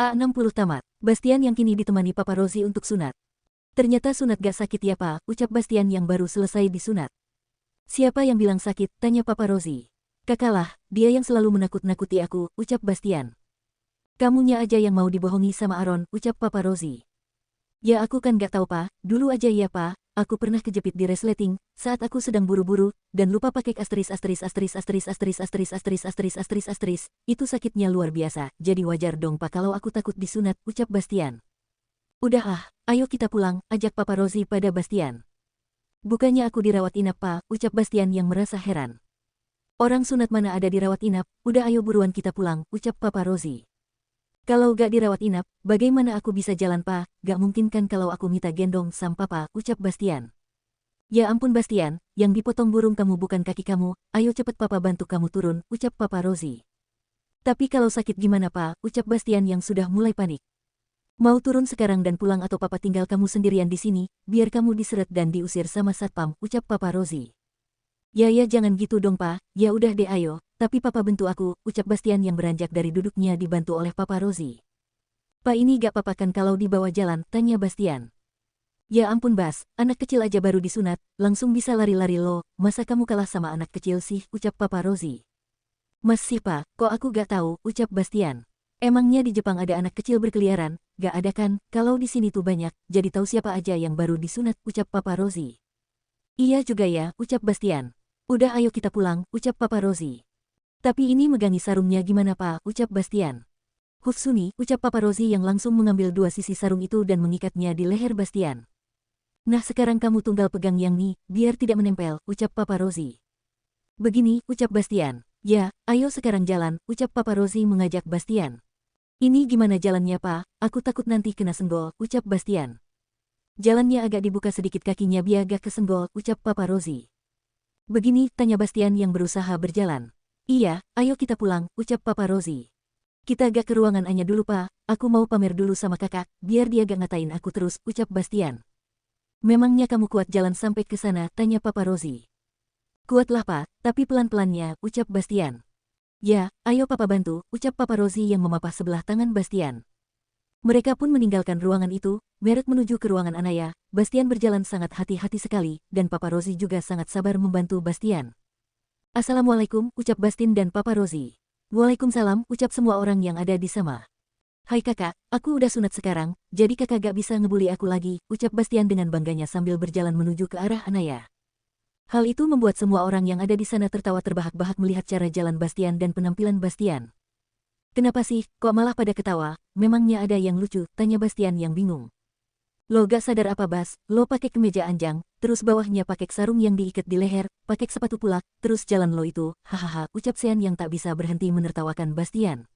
A60 tamat. Bastian yang kini ditemani Papa Rosie untuk sunat. Ternyata sunat gak sakit ya Pak, ucap Bastian yang baru selesai disunat. Siapa yang bilang sakit, tanya Papa Rosie. Kakaklah, dia yang selalu menakut-nakuti aku, ucap Bastian. Kamunya aja yang mau dibohongi sama Aaron, ucap Papa Rosie. Ya aku kan gak tahu Pak, dulu aja ya Pak, aku pernah kejepit di resleting, saat aku sedang buru-buru, dan lupa pakai asterisk. Itu sakitnya luar biasa, jadi wajar dong Pak kalau aku takut disunat, ucap Bastian. Udah ah, ayo kita pulang, ajak Papa Rosie pada Bastian. Bukannya aku dirawat inap Pak, ucap Bastian yang merasa heran. Orang sunat mana ada dirawat inap, udah ayo buruan kita pulang, ucap Papa Rosie. Kalau gak dirawat inap, bagaimana aku bisa jalan Pak, gak mungkin kan kalau aku minta gendong sam Papa, ucap Bastian. Ya ampun Bastian, yang dipotong burung kamu bukan kaki kamu, ayo cepet Papa bantu kamu turun, ucap Papa Rosie. Tapi kalau sakit gimana Pak, ucap Bastian yang sudah mulai panik. Mau turun sekarang dan pulang atau Papa tinggal kamu sendirian di sini, biar kamu diseret dan diusir sama satpam, ucap Papa Rosie. Ya jangan gitu dong Pak, ya udah deh ayo, tapi Papa bentu aku, ucap Bastian yang beranjak dari duduknya dibantu oleh Papa Rosie. Pak ini gak apa-apa kan kalau dibawa jalan, tanya Bastian. Ya ampun Bas, anak kecil aja baru disunat, langsung bisa lari-lari lo, masa kamu kalah sama anak kecil sih, ucap Papa Rosie. Mas sih Pak, kok aku gak tahu, ucap Bastian. Emangnya di Jepang ada anak kecil berkeliaran? Gak ada kan, kalau di sini tuh banyak, jadi tahu siapa aja yang baru disunat, ucap Papa Rosie. Iya juga ya, ucap Bastian. Udah ayo kita pulang, ucap Papa Rosie. Tapi ini megangi sarungnya gimana Pak, ucap Bastian. Hufsuni, ucap Papa Rosie yang langsung mengambil dua sisi sarung itu dan mengikatnya di leher Bastian. Nah sekarang kamu tunggal pegang yang nih, biar tidak menempel, ucap Papa Rosie. Begini, ucap Bastian. Ya, ayo sekarang jalan, ucap Papa Rosie mengajak Bastian. Ini gimana jalannya Pak, aku takut nanti kena senggol, ucap Bastian. Jalannya agak dibuka sedikit kakinya biar gak kesenggol, ucap Papa Rosie. Begini, tanya Bastian yang berusaha berjalan. Iya, ayo kita pulang, ucap Papa Rosie. Kita gak ke ruangan Anya dulu Pak, aku mau pamer dulu sama kakak, biar dia gak ngatain aku terus, ucap Bastian. Memangnya kamu kuat jalan sampai ke sana, tanya Papa Rosie. Kuatlah Pak, tapi pelan-pelannya, ucap Bastian. Ya, ayo Papa bantu, ucap Papa Rosie yang memapah sebelah tangan Bastian. Mereka pun meninggalkan ruangan itu, merek menuju ke ruangan Anaya. Bastian berjalan sangat hati-hati sekali, dan Papa Rosie juga sangat sabar membantu Bastian. Assalamualaikum, ucap Bastin dan Papa Rosie. Waalaikumsalam, ucap semua orang yang ada di sana. Hai kakak, aku udah sunat sekarang, jadi kakak gak bisa ngebully aku lagi, ucap Bastian dengan bangganya sambil berjalan menuju ke arah Anaya. Hal itu membuat semua orang yang ada di sana tertawa terbahak-bahak melihat cara jalan Bastian dan penampilan Bastian. Kenapa sih, kok malah pada ketawa? Memangnya ada yang lucu, tanya Bastian yang bingung. Lo gak sadar apa Bas, lo pakai kemeja anjang, terus bawahnya pakai sarung yang diikat di leher, pakai sepatu pulak, terus jalan lo itu, hahaha, ucap Sean yang tak bisa berhenti menertawakan Bastian.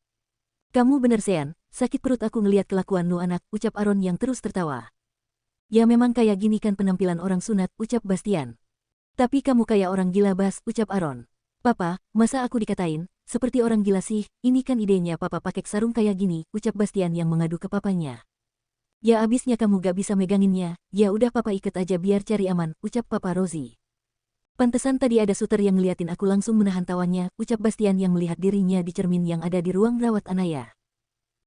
Kamu bener Sean, sakit perut aku ngeliat kelakuan lo anak, ucap Aaron yang terus tertawa. Ya memang kayak gini kan penampilan orang sunat, ucap Bastian. Tapi kamu kayak orang gila Bas, ucap Aaron. Papa, masa aku dikatain, seperti orang gila sih, ini kan idenya Papa pakai sarung kayak gini, ucap Bastian yang mengadu ke papanya. Ya abisnya kamu gak bisa meganginnya, ya udah Papa ikat aja biar cari aman, ucap Papa Rosie. Pantesan tadi ada suter yang ngeliatin aku langsung menahan tawannya, ucap Bastian yang melihat dirinya di cermin yang ada di ruang rawat Anaya.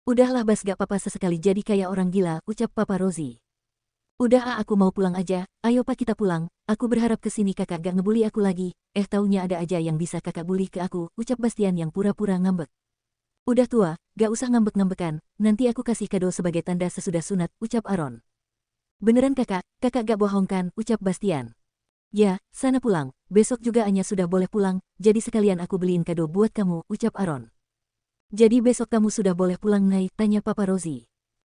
Udahlah Bas gak Papa sesekali jadi kayak orang gila, ucap Papa Rosie. Udah aku mau pulang aja, ayo Pak kita pulang, aku berharap kesini kakak gak ngebully aku lagi, taunya ada aja yang bisa kakak bully ke aku, ucap Bastian yang pura-pura ngambek. Udah tua, gak usah ngambek-ngambekan, nanti aku kasih kado sebagai tanda sesudah sunat, ucap Aaron. Beneran kakak gak bohong kan, ucap Bastian. Ya, sana pulang, besok juga Anya sudah boleh pulang, jadi sekalian aku beliin kado buat kamu, ucap Aaron. Jadi besok kamu sudah boleh pulang Nay, tanya Papa Rosie.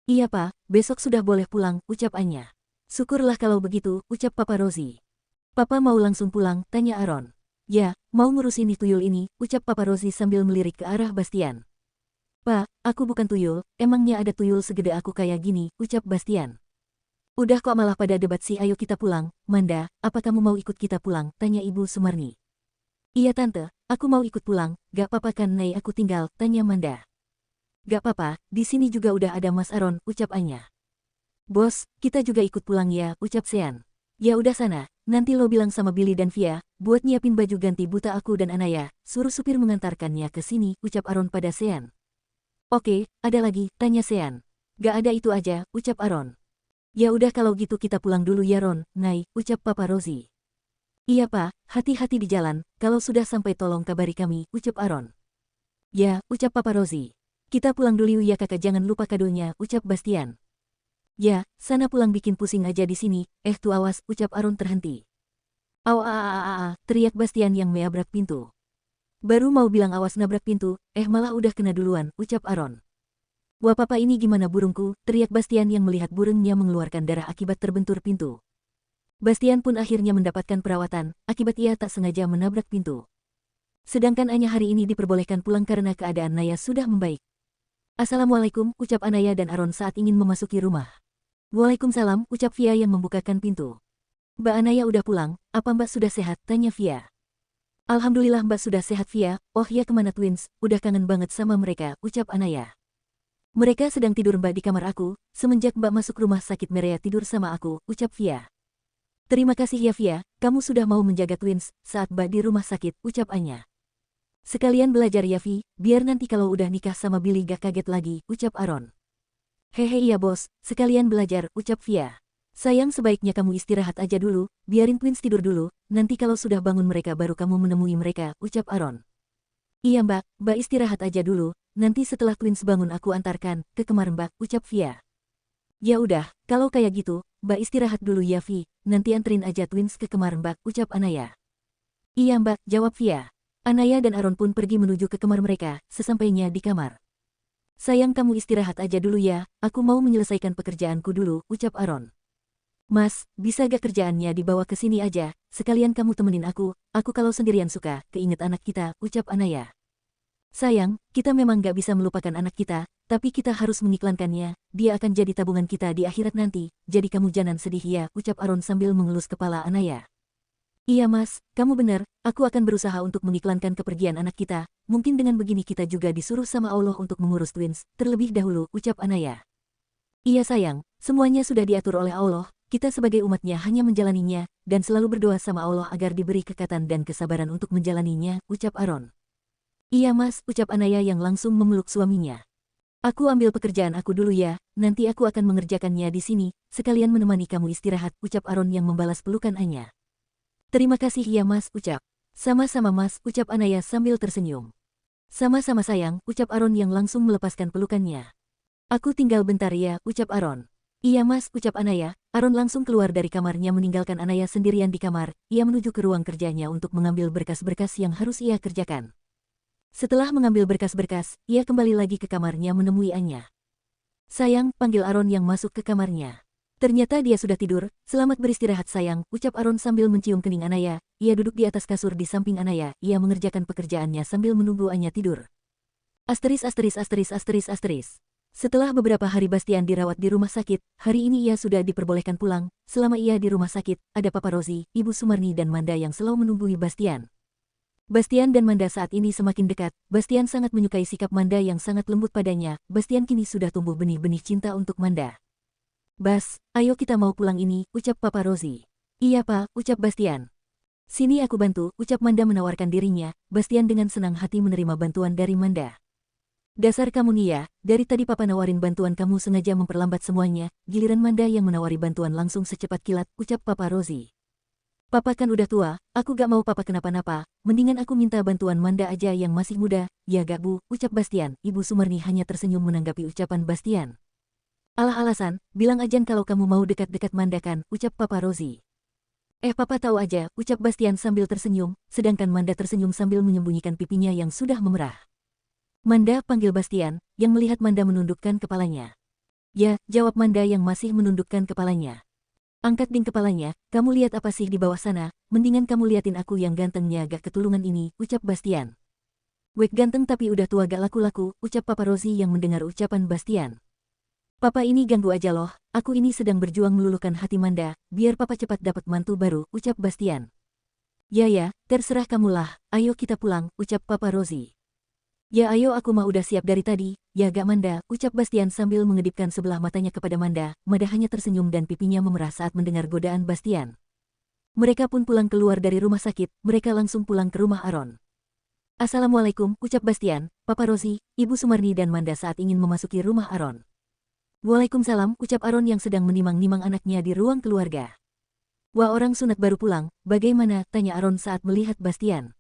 Iya Pak, besok sudah boleh pulang, ucap Anya. Syukurlah kalau begitu, ucap Papa Rosie. Papa mau langsung pulang, tanya Aaron. Ya, mau ngurusin tuyul ini, ucap Papa Rosie sambil melirik ke arah Bastian. Pak, aku bukan tuyul, emangnya ada tuyul segede aku kayak gini, ucap Bastian. Udah kok malah pada debat sih ayo kita pulang, Manda, apa kamu mau ikut kita pulang, tanya Ibu Sumarni. Iya Tante, aku mau ikut pulang, gak apa-apa kan Nay aku tinggal, tanya Manda. Gak apa-apa, di sini juga udah ada Mas Aaron, ucap Anya. Bos, kita juga ikut pulang ya, ucap Sean. Ya udah sana, nanti lo bilang sama Billy dan Via, buat nyiapin baju ganti buta aku dan Anaya, suruh supir mengantarkannya ke sini, ucap Aaron pada Sean. Oke, ada lagi, tanya Sean. Gak ada itu aja, ucap Aaron. Ya udah kalau gitu kita pulang dulu ya Ron, Nay, ucap Papa Rosie. Iya Pak, hati-hati di jalan, kalau sudah sampai tolong kabari kami, ucap Aaron. Ya, ucap Papa Rosie. Kita pulang dulu ya kakak jangan lupa kadonya, ucap Bastian. Ya, sana pulang bikin pusing aja di sini, tuh awas, ucap Aaron terhenti. Teriak Bastian yang meabrak pintu. Baru mau bilang awas nabrak pintu, malah udah kena duluan, ucap Aaron. Wah papa ini gimana burungku, teriak Bastian yang melihat burungnya mengeluarkan darah akibat terbentur pintu. Bastian pun akhirnya mendapatkan perawatan, akibat ia tak sengaja menabrak pintu. Sedangkan Anya hari ini diperbolehkan pulang karena keadaan Naya sudah membaik. Assalamualaikum, ucap Anaya dan Aaron saat ingin memasuki rumah. Waalaikumsalam, ucap Via yang membukakan pintu. Mbak Anaya udah pulang, apa Mbak sudah sehat, tanya Via. Alhamdulillah Mbak sudah sehat Via, oh ya kemana twins, udah kangen banget sama mereka, ucap Anaya. Mereka sedang tidur Mbak di kamar aku, semenjak Mbak masuk rumah sakit Merea tidur sama aku, ucap Via. Terima kasih ya Via, kamu sudah mau menjaga twins saat Mbak di rumah sakit, ucap Anya. Sekalian belajar ya Vi, biar nanti kalau udah nikah sama Billy gak kaget lagi, ucap Aaron. Hehe iya bos, sekalian belajar, ucap Via. Sayang sebaiknya kamu istirahat aja dulu, biarin twins tidur dulu, nanti kalau sudah bangun mereka baru kamu menemui mereka, ucap Aaron. Iya Mbak istirahat aja dulu, nanti setelah twins bangun aku antarkan ke kamar Mbak, ucap Via. Ya udah, kalau kayak gitu, Mbak istirahat dulu ya Vi, nanti anterin aja twins ke kamar Mbak, ucap Anaya. Iya Mbak, jawab Via. Anaya dan Aaron pun pergi menuju ke kamar mereka, sesampainya di kamar. Sayang kamu istirahat aja dulu ya, aku mau menyelesaikan pekerjaanku dulu, ucap Aaron. Mas, bisa gak kerjaannya dibawa ke sini aja, sekalian kamu temenin aku kalau sendirian suka, keinget anak kita, ucap Anaya. Sayang, kita memang gak bisa melupakan anak kita, tapi kita harus mengiklankannya, dia akan jadi tabungan kita di akhirat nanti, jadi kamu jangan sedih ya, ucap Aaron sambil mengelus kepala Anaya. Iya mas, kamu benar, aku akan berusaha untuk mengiklankan kepergian anak kita, mungkin dengan begini kita juga disuruh sama Allah untuk mengurus twins, terlebih dahulu, ucap Anaya. Iya sayang, semuanya sudah diatur oleh Allah, kita sebagai umatnya hanya menjalaninya, dan selalu berdoa sama Allah agar diberi kekuatan dan kesabaran untuk menjalaninya, ucap Aaron. Iya mas, ucap Anaya yang langsung memeluk suaminya. Aku ambil pekerjaan aku dulu ya, nanti aku akan mengerjakannya di sini, sekalian menemani kamu istirahat, ucap Aaron yang membalas pelukan Anya. Terima kasih ya mas, ucap. Sama-sama mas, ucap Anaya sambil tersenyum. Sama-sama sayang, ucap Aaron yang langsung melepaskan pelukannya. Aku tinggal bentar ya, ucap Aaron. Iya mas, ucap Anaya. Aaron langsung keluar dari kamarnya meninggalkan Anaya sendirian di kamar, ia menuju ke ruang kerjanya untuk mengambil berkas-berkas yang harus ia kerjakan. Setelah mengambil berkas-berkas, ia kembali lagi ke kamarnya menemui Anya. Sayang, panggil Aaron yang masuk ke kamarnya. Ternyata dia sudah tidur, selamat beristirahat sayang, ucap Aaron sambil mencium kening Anaya, ia duduk di atas kasur di samping Anaya, ia mengerjakan pekerjaannya sambil menunggu Anya tidur. Asteris. Setelah beberapa hari Bastian dirawat di rumah sakit, hari ini ia sudah diperbolehkan pulang, selama ia di rumah sakit, ada Papa Rosie, Ibu Sumarni dan Manda yang selalu menunggui Bastian. Bastian dan Manda saat ini semakin dekat, Bastian sangat menyukai sikap Manda yang sangat lembut padanya, Bastian kini sudah tumbuh benih-benih cinta untuk Manda. Bas, ayo kita mau pulang ini, ucap Papa Rosie. Iya Pak, ucap Bastian. Sini aku bantu, ucap Manda menawarkan dirinya, Bastian dengan senang hati menerima bantuan dari Manda. Dasar kamu nih ya, dari tadi Papa nawarin bantuan kamu sengaja memperlambat semuanya, giliran Manda yang menawari bantuan langsung secepat kilat, ucap Papa Rosie. Papa kan udah tua, aku gak mau Papa kenapa-napa, mendingan aku minta bantuan Manda aja yang masih muda, ya gak Bu, ucap Bastian. Ibu Sumarni hanya tersenyum menanggapi ucapan Bastian. Alah-alasan, bilang aja kalau kamu mau dekat-dekat Manda kan, ucap Papa Rosie. Papa tahu aja, ucap Bastian sambil tersenyum, sedangkan Manda tersenyum sambil menyembunyikan pipinya yang sudah memerah. Manda, panggil Bastian, yang melihat Manda menundukkan kepalanya. Ya, jawab Manda yang masih menundukkan kepalanya. Angkat ding kepalanya, kamu lihat apa sih di bawah sana, mendingan kamu liatin aku yang gantengnya agak ketulungan ini, ucap Bastian. Wek ganteng tapi udah tua gak laku-laku, ucap Papa Rosie yang mendengar ucapan Bastian. Papa ini ganggu aja loh, aku ini sedang berjuang meluluhkan hati Manda, biar Papa cepat dapat mantu baru, ucap Bastian. Ya, terserah kamulah, ayo kita pulang, ucap Papa Rosie. Ya ayo aku mah udah siap dari tadi, ya gak Manda, ucap Bastian sambil mengedipkan sebelah matanya kepada Manda, Manda hanya tersenyum dan pipinya memerah saat mendengar godaan Bastian. Mereka pun pulang keluar dari rumah sakit, mereka langsung pulang ke rumah Aaron. Assalamualaikum, ucap Bastian, Papa Rozi, Ibu Sumarni dan Manda saat ingin memasuki rumah Aron. Waalaikumsalam, ucap Aron yang sedang menimang-nimang anaknya di ruang keluarga. Wah, orang sunat baru pulang, bagaimana? Tanya Aron saat melihat Bastian.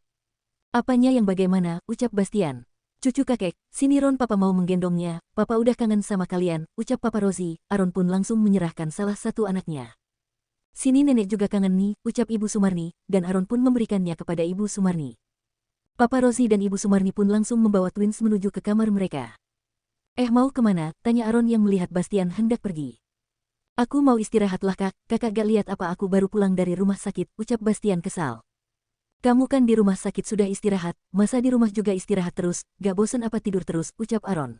Apanya yang bagaimana? Ucap Bastian. Cucu kakek, sini Ron, papa mau menggendongnya, papa udah kangen sama kalian, ucap Papa Rozi. Aron pun langsung menyerahkan salah satu anaknya. Sini nenek juga kangen nih, ucap Ibu Sumarni, dan Aron pun memberikannya kepada Ibu Sumarni. Papa Rozi dan Ibu Sumarni pun langsung membawa twins menuju ke kamar mereka. Mau kemana? Tanya Aron yang melihat Bastian hendak pergi. Aku mau istirahatlah kak, kakak gak lihat apa aku baru pulang dari rumah sakit, ucap Bastian kesal. Kamu kan di rumah sakit sudah istirahat, masa di rumah juga istirahat terus, gak bosan apa tidur terus, ucap Aron.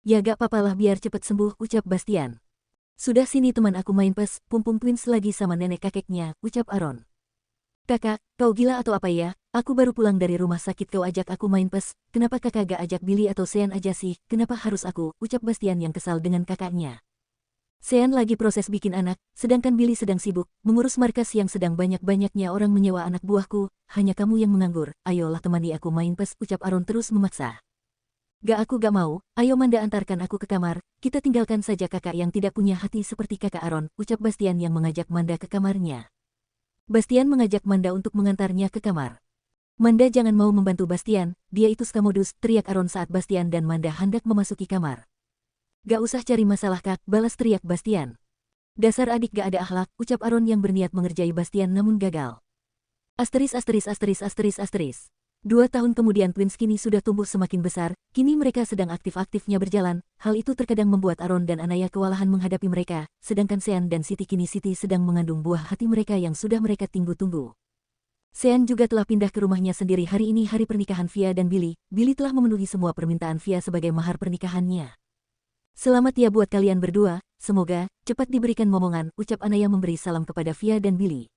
Ya gak papalah biar cepet sembuh, ucap Bastian. Sudah sini teman aku main pes, pumpung twins lagi sama nenek kakeknya, ucap Aron. Kakak, kau gila atau apa ya? Aku baru pulang dari rumah sakit kau ajak aku main pes, kenapa kakak gak ajak Billy atau Sean aja sih, kenapa harus aku, ucap Bastian yang kesal dengan kakaknya. Sean lagi proses bikin anak, sedangkan Billy sedang sibuk, mengurus markas yang sedang banyak-banyaknya orang menyewa anak buahku, hanya kamu yang menganggur, ayolah temani aku main pes, ucap Aron terus memaksa. Aku gak mau, ayo Manda antarkan aku ke kamar, kita tinggalkan saja kakak yang tidak punya hati seperti kakak Aron, ucap Bastian yang mengajak Manda ke kamarnya. Bastian mengajak Manda untuk mengantarnya ke kamar. Manda jangan mau membantu Bastian, dia itu skamodus, teriak Aron saat Bastian dan Manda hendak memasuki kamar. Gak usah cari masalah kak, balas teriak Bastian. Dasar adik gak ada akhlak, ucap Aron yang berniat mengerjai Bastian namun gagal. Asteris. 2 tahun kemudian twins kini sudah tumbuh semakin besar, kini mereka sedang aktif-aktifnya berjalan, hal itu terkadang membuat Aron dan Anaya kewalahan menghadapi mereka, sedangkan Sean dan Siti kini Siti sedang mengandung buah hati mereka yang sudah mereka tunggu-tunggu. Sean juga telah pindah ke rumahnya sendiri hari ini hari pernikahan Via dan Billy, Billy telah memenuhi semua permintaan Via sebagai mahar pernikahannya. Selamat ya buat kalian berdua, semoga cepat diberikan momongan, ucap Anaya memberi salam kepada Via dan Billy.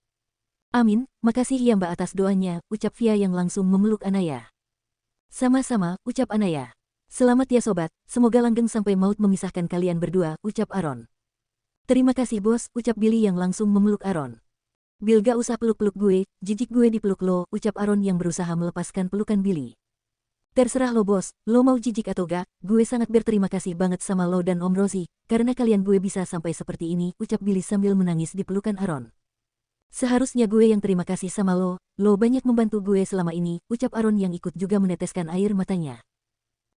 Amin, makasih ya Mbak atas doanya, ucap Via yang langsung memeluk Anaya. Sama-sama, ucap Anaya. Selamat ya sobat, semoga langgeng sampai maut memisahkan kalian berdua, ucap Aron. Terima kasih bos, ucap Billy yang langsung memeluk Aron. Bill gak usah peluk-peluk gue, jijik gue dipeluk lo, ucap Aron yang berusaha melepaskan pelukan Billy. Terserah lo bos, lo mau jijik atau gak, gue sangat berterima kasih banget sama lo dan Om Rozi, karena kalian gue bisa sampai seperti ini, ucap Billy sambil menangis di pelukan Aron. Seharusnya gue yang terima kasih sama lo banyak membantu gue selama ini, ucap Aron yang ikut juga meneteskan air matanya.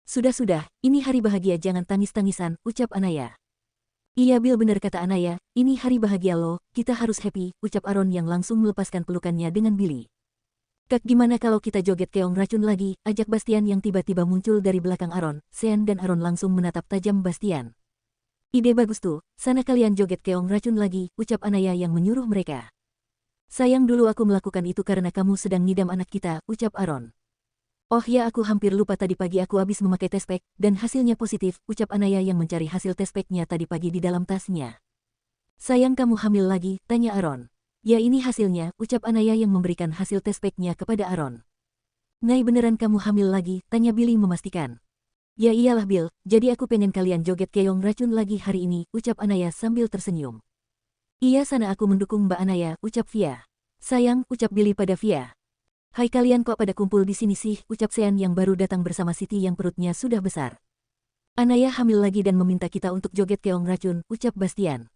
Sudah, ini hari bahagia jangan tangis-tangisan, ucap Anaya. Iya Bill bener kata Anaya, ini hari bahagia lo, kita harus happy, ucap Aron yang langsung melepaskan pelukannya dengan Billy. Kak gimana kalau kita joget keong racun lagi, ajak Bastian yang tiba-tiba muncul dari belakang Aron, Sean dan Aron langsung menatap tajam Bastian. Ide bagus tuh, sana kalian joget keong racun lagi, ucap Anaya yang menyuruh mereka. Sayang dulu aku melakukan itu karena kamu sedang ngidam anak kita, ucap Aron. Oh ya aku hampir lupa tadi pagi aku habis memakai tespek, dan hasilnya positif, ucap Anaya yang mencari hasil tespeknya tadi pagi di dalam tasnya. Sayang kamu hamil lagi, tanya Aron. Ya ini hasilnya, ucap Anaya yang memberikan hasil tespeknya kepada Aron. Ngai beneran kamu hamil lagi, tanya Billy memastikan. Ya iyalah Bill, jadi aku pengen kalian joget keong racun lagi hari ini, ucap Anaya sambil tersenyum. Iya sana aku mendukung Mbak Anaya, ucap Via. Sayang, ucap Billy pada Via. Hai kalian kok pada kumpul di sini sih, ucap Sean yang baru datang bersama Siti yang perutnya sudah besar. Anaya hamil lagi dan meminta kita untuk joget keong racun, ucap Bastian.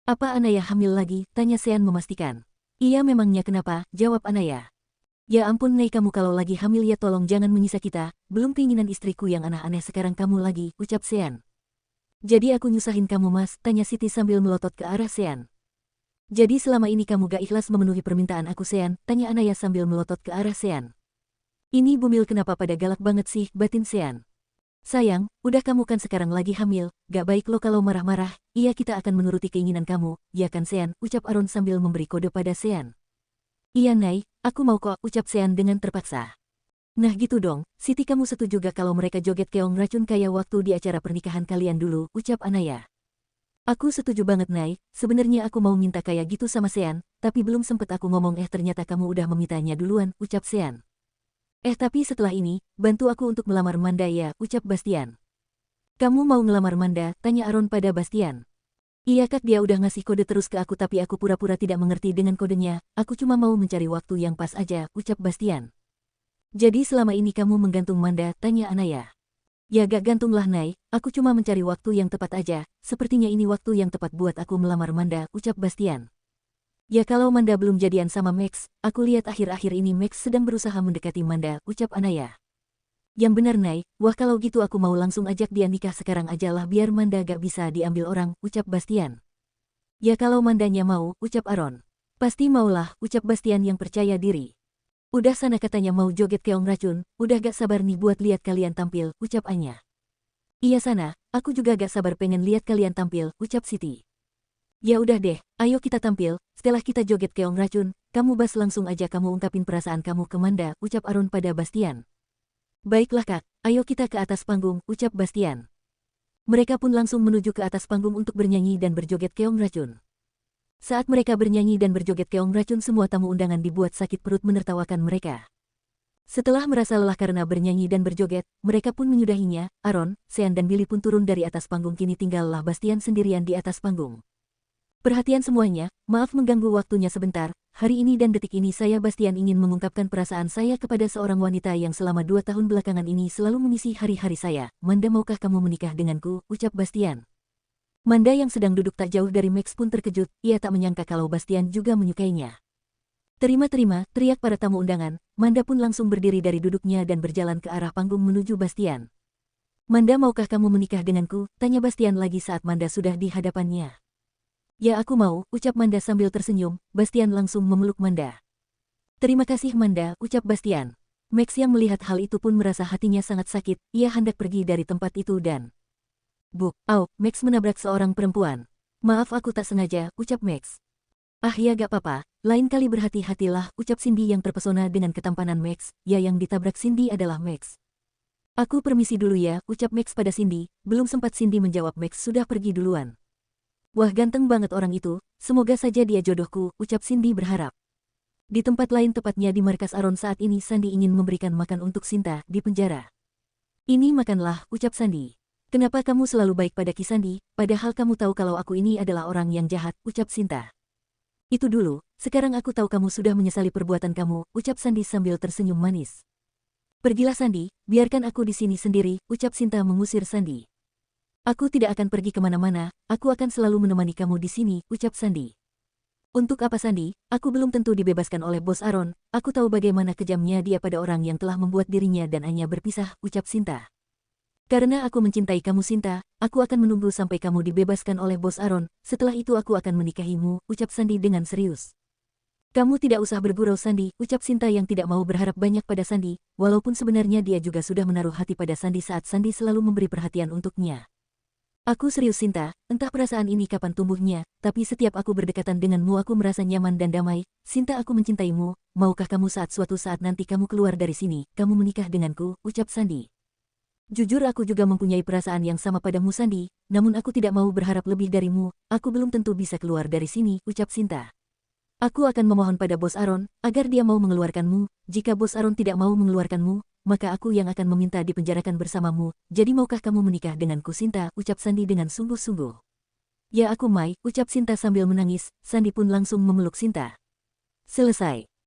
Apa Anaya hamil lagi, tanya Sean memastikan. Iya memangnya kenapa, jawab Anaya. Ya ampun Nei kamu kalau lagi hamil ya tolong jangan menyisa kita, belum keinginan istriku yang aneh-aneh sekarang kamu lagi, ucap Sean. Jadi aku nyusahin kamu mas, tanya Siti sambil melotot ke arah Sean. Jadi selama ini kamu gak ikhlas memenuhi permintaan aku Sean, tanya Anaya sambil melotot ke arah Sean. Ini Bumil kenapa pada galak banget sih, batin Sean. Sayang, udah kamu kan sekarang lagi hamil, gak baik lo kalau marah-marah, iya kita akan menuruti keinginan kamu, ya kan Sean, ucap Aron sambil memberi kode pada Sean. Iya Nay, aku mau kok, ucap Sean dengan terpaksa. Nah gitu dong, Siti kamu setuju gak kalau mereka joget keong racun kayak waktu di acara pernikahan kalian dulu, ucap Anaya. Aku setuju banget Nay, sebenarnya aku mau minta kayak gitu sama Sean, tapi belum sempet aku ngomong ternyata kamu udah memintanya duluan, ucap Sean. Tapi setelah ini, bantu aku untuk melamar Manda ya, ucap Bastian. Kamu mau ngelamar Manda, tanya Aron pada Bastian. Iya kak dia udah ngasih kode terus ke aku tapi aku pura-pura tidak mengerti dengan kodenya, aku cuma mau mencari waktu yang pas aja, ucap Bastian. Jadi selama ini kamu menggantung Manda, tanya Anaya. Ya gak gantunglah Nay, aku cuma mencari waktu yang tepat aja, sepertinya ini waktu yang tepat buat aku melamar Manda, ucap Bastian. Ya kalau Manda belum jadian sama Max, aku lihat akhir-akhir ini Max sedang berusaha mendekati Manda, ucap Anaya. Yang benar Nay, wah kalau gitu aku mau langsung ajak dia nikah sekarang aja lah biar Manda gak bisa diambil orang, ucap Bastian. Ya kalau Mandanya mau, ucap Aaron. Pasti maulah, ucap Bastian yang percaya diri. Udah sana katanya mau joget keong racun, udah gak sabar nih buat lihat kalian tampil, ucap Anya. Iya sana, aku juga gak sabar pengen lihat kalian tampil, ucap Siti. Ya udah deh, ayo kita tampil, setelah kita joget keong racun, kamu bas langsung aja kamu ungkapin perasaan kamu ke Manda, ucap Aaron pada Bastian. Baiklah kak, ayo kita ke atas panggung, ucap Bastian. Mereka pun langsung menuju ke atas panggung untuk bernyanyi dan berjoget keong racun. Saat mereka bernyanyi dan berjoget keong racun semua tamu undangan dibuat sakit perut menertawakan mereka. Setelah merasa lelah karena bernyanyi dan berjoget, mereka pun menyudahinya, Aaron, Sean dan Billy pun turun dari atas panggung kini tinggallah Bastian sendirian di atas panggung. Perhatian semuanya, maaf mengganggu waktunya sebentar, hari ini dan detik ini saya Bastian ingin mengungkapkan perasaan saya kepada seorang wanita yang selama 2 tahun belakangan ini selalu mengisi hari-hari saya. Manda maukah kamu menikah denganku, ucap Bastian. Manda yang sedang duduk tak jauh dari Max pun terkejut, ia tak menyangka kalau Bastian juga menyukainya. Terima-terima, teriak para tamu undangan, Manda pun langsung berdiri dari duduknya dan berjalan ke arah panggung menuju Bastian. Manda maukah kamu menikah denganku, tanya Bastian lagi saat Manda sudah di hadapannya. Ya aku mau, ucap Manda sambil tersenyum, Bastian langsung memeluk Manda. Terima kasih Manda, ucap Bastian. Max yang melihat hal itu pun merasa hatinya sangat sakit, ia hendak pergi dari tempat itu dan... Max menabrak seorang perempuan. Maaf aku tak sengaja, ucap Max. Ah ya gak apa-apa, lain kali berhati-hatilah, ucap Cindy yang terpesona dengan ketampanan Max, ya yang ditabrak Cindy adalah Max. Aku permisi dulu ya, ucap Max pada Cindy, belum sempat Cindy menjawab Max sudah pergi duluan. Wah ganteng banget orang itu, semoga saja dia jodohku, ucap Cindy berharap. Di tempat lain tepatnya di markas Aaron saat ini Sandy ingin memberikan makan untuk Sinta di penjara. Ini makanlah, ucap Sandy. Kenapa kamu selalu baik pada Kisandi, padahal kamu tahu kalau aku ini adalah orang yang jahat, ucap Sinta. Itu dulu, sekarang aku tahu kamu sudah menyesali perbuatan kamu, ucap Sandy sambil tersenyum manis. Pergilah Sandy, biarkan aku di sini sendiri, ucap Sinta mengusir Sandy. Aku tidak akan pergi kemana-mana, aku akan selalu menemani kamu di sini, ucap Sandy. Untuk apa Sandy, aku belum tentu dibebaskan oleh bos Aaron, aku tahu bagaimana kejamnya dia pada orang yang telah membuat dirinya dan Anya berpisah, ucap Sinta. Karena aku mencintai kamu Sinta, aku akan menunggu sampai kamu dibebaskan oleh bos Aaron, setelah itu aku akan menikahimu, ucap Sandy dengan serius. Kamu tidak usah bergurau Sandy, ucap Sinta yang tidak mau berharap banyak pada Sandy, walaupun sebenarnya dia juga sudah menaruh hati pada Sandy saat Sandy selalu memberi perhatian untuknya. Aku serius Sinta, entah perasaan ini kapan tumbuhnya, tapi setiap aku berdekatan denganmu aku merasa nyaman dan damai, Sinta aku mencintaimu, maukah kamu suatu saat nanti kamu keluar dari sini, kamu menikah denganku, ucap Sandy. Jujur aku juga mempunyai perasaan yang sama padamu Sandy, namun aku tidak mau berharap lebih darimu, aku belum tentu bisa keluar dari sini, ucap Sinta. Aku akan memohon pada bos Aaron, agar dia mau mengeluarkanmu, jika bos Aaron tidak mau mengeluarkanmu, maka aku yang akan meminta dipenjarakan bersamamu, jadi maukah kamu menikah denganku Sinta, ucap Sandy dengan sungguh-sungguh. Ya aku Mai, ucap Sinta sambil menangis, Sandy pun langsung memeluk Sinta. Selesai.